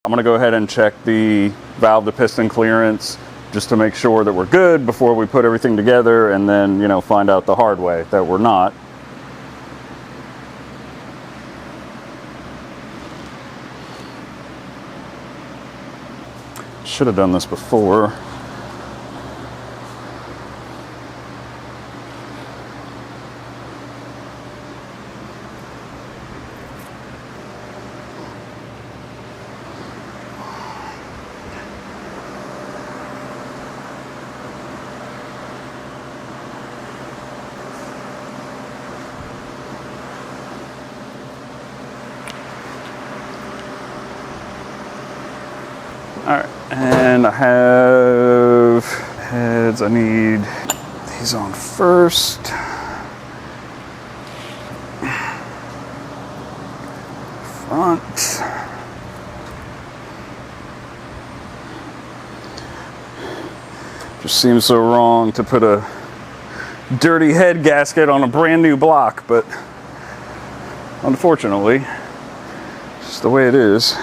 I'm gonna go ahead and check the valve to piston clearance just to make sure that we're good before we put everything together, and then, you know, find out the hard way that we're not. Should have done this before. All right, and I have heads. I need these on first. Front. Just seems so wrong to put a dirty head gasket on a brand new block, but unfortunately, it's just the way it is.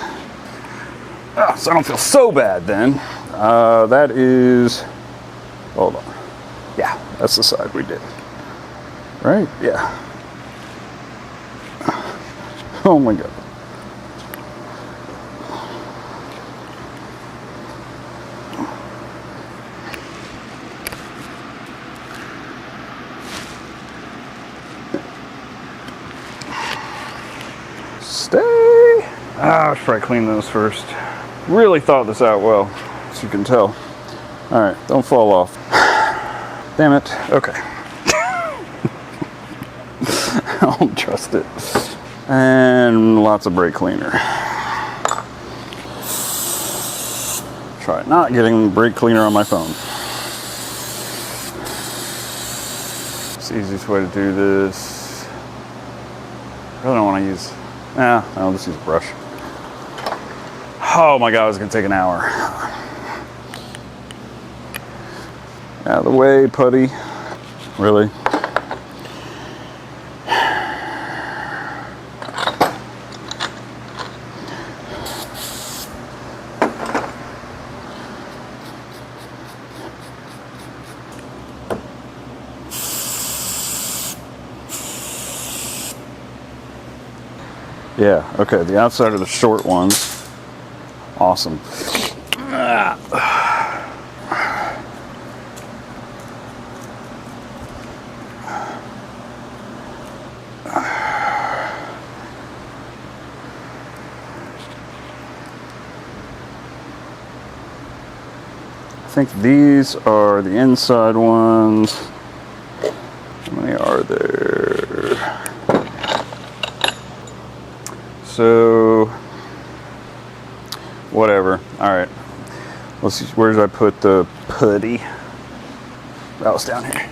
Oh, so I don't feel so bad then. That is, hold on. Yeah, that's the side we did. Right? Yeah. Oh my God. Stay. I should probably clean those first. Really thought this out well, as you can tell. All right, don't fall off. Damn it. Okay. I don't trust it. And lots of brake cleaner. Try not getting brake cleaner on my phone. It's the easiest way to do this. I really don't want to use, I'll just use a brush. Oh my God, it's gonna take an hour. Out of the way, putty. Really? Yeah, okay, the outside of the short ones. Awesome. I think these are the inside ones. How many are there? So, whatever. All right. Let's see. Where did I put the putty? That was down here.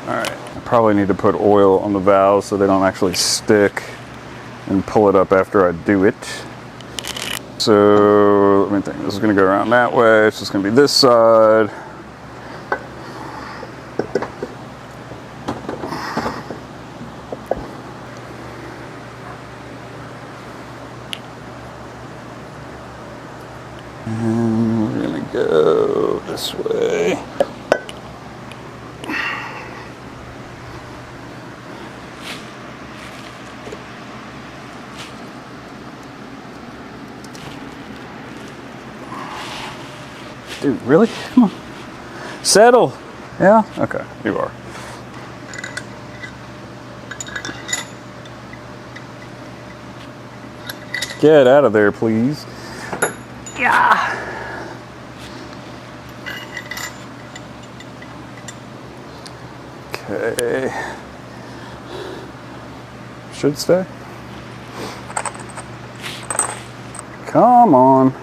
All right. I probably need to put oil on the valves so they don't actually stick, and pull it up after I do it. So let me think. This is going to go around that way. It's just going to be this side. And we're going to go this way. Dude, really? Come on. Settle. Yeah? Okay, you are. Get out of there, please. Yeah. Okay. Should stay. Come on.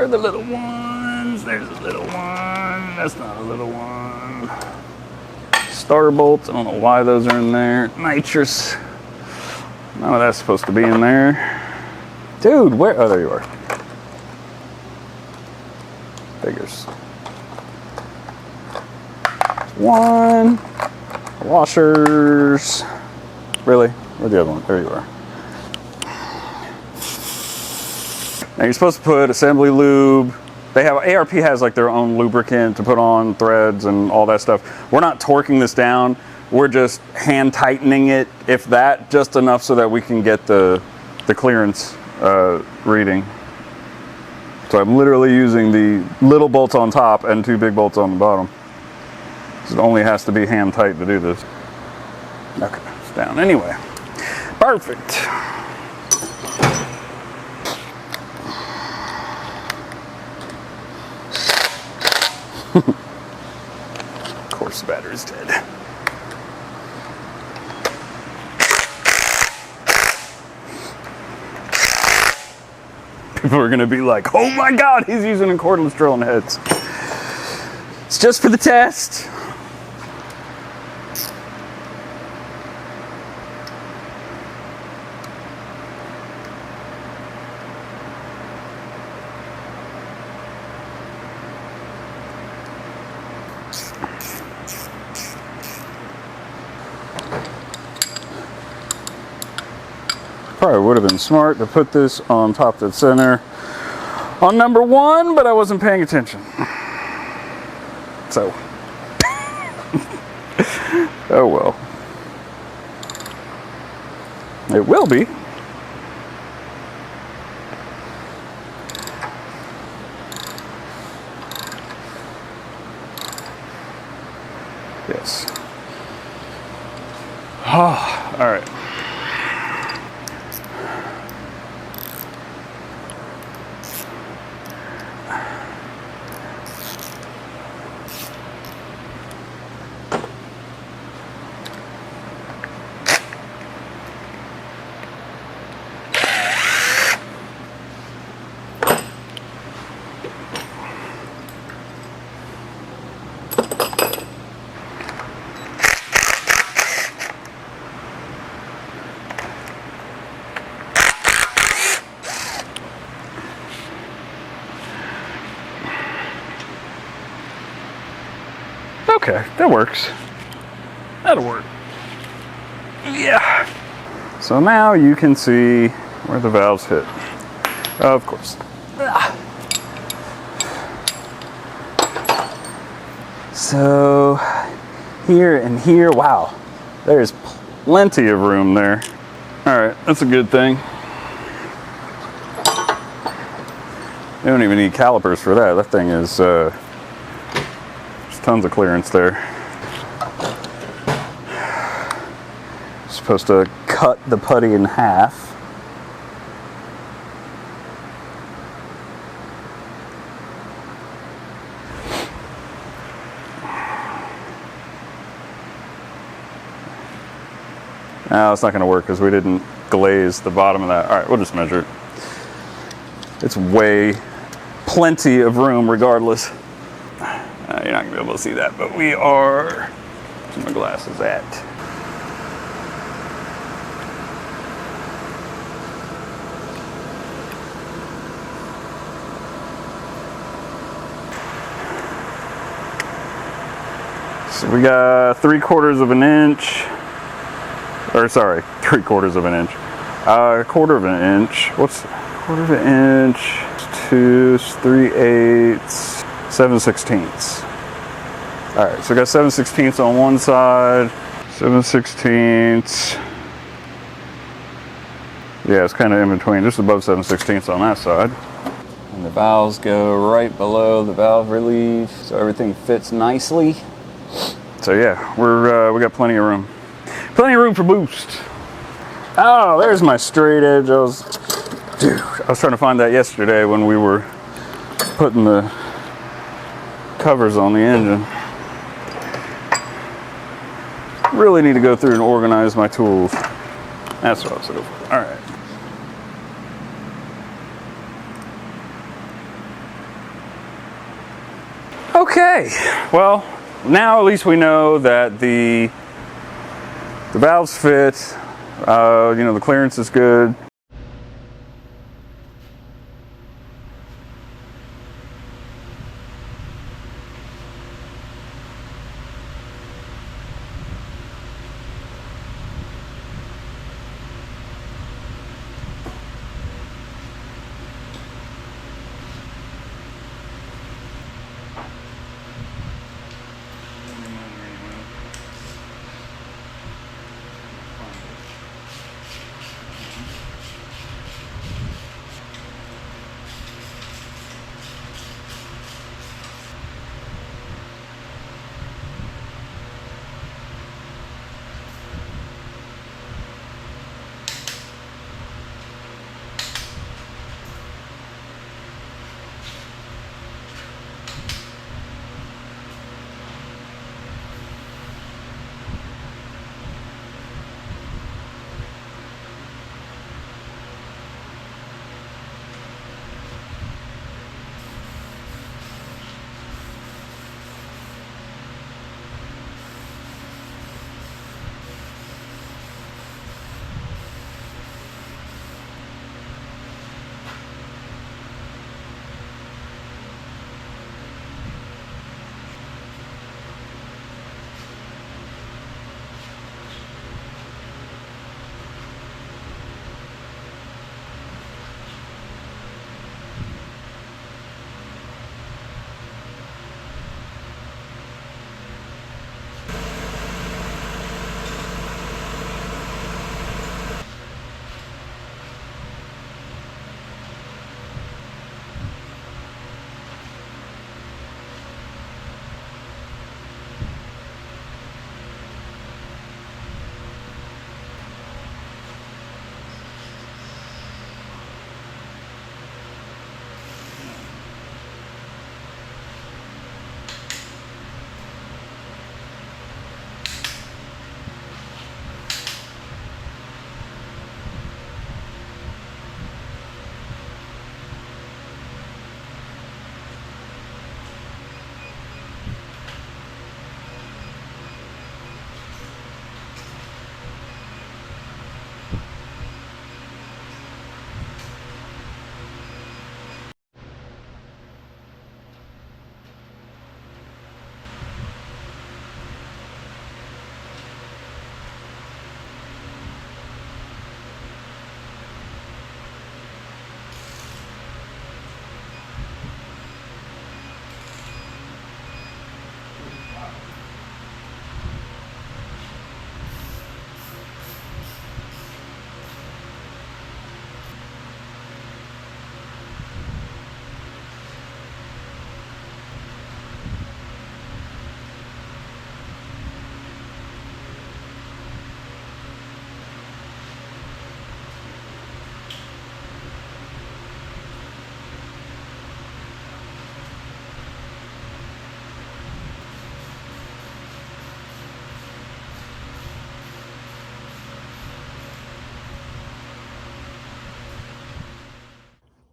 Where are the little ones? There's a little one. That's not a little one. Star bolts. I don't know why those are in there. Nitrous. None of that's supposed to be in there. Dude, where? Oh, there you are. Figures. One. Washers. Really? Where's the other one? There you are. Now you're supposed to put assembly lube. They have, ARP has like their own lubricant to put on threads and all that stuff. We're not torquing this down. We're just hand tightening it, if that, just enough so that we can get the clearance reading. So I'm literally using the little bolts on top and 2 big bolts on the bottom. So it only has to be hand tight to do this. Okay, it's down anyway. Perfect. Of course the battery's dead. People are gonna be like, oh my God, he's using a cordless drill on heads. It's just for the test. Probably would have been smart to put this on top of the center on number 1, but I wasn't paying attention. So, oh well. It will be. Yes. Oh, all right. Okay, that works. That'll work. Yeah. So now you can see where the valves hit. Of course. So here and here, wow, there's plenty of room there. All right, that's a good thing. You don't even need calipers for that. That thing is, there's tons of clearance there. Supposed to cut the putty in half. No, it's not going to work because we didn't glaze the bottom of that. All right, we'll just measure it. It's plenty of room regardless. You're not going to be able to see that, but we are, where my glasses at? So we got 3/4 of an inch. Or sorry, 3/4 of an inch. 1/4 of an inch. What's 1/4 of an inch? 2, 3/8, 7/16. All right, so we got 7/16 on one side, 7/16. Yeah, it's kind of in between, just above 7/16 on that side. And the valves go right below the valve relief, so everything fits nicely. So yeah, we got plenty of room. Plenty of room for boost. Oh, there's my straight edge. I was trying to find that yesterday when we were putting the covers on the engine. Really need to go through and organize my tools. That's what I was looking for. All right. Okay, well, now at least we know that the valves fit, you know, the clearance is good.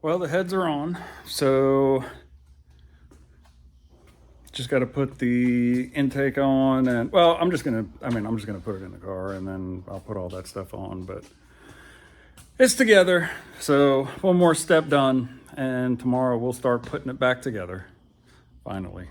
Well, the heads are on, so just got to put the intake on, and well, I'm just gonna put it in the car and then I'll put all that stuff on, but it's together. So one more step done, and tomorrow we'll start putting it back together, finally.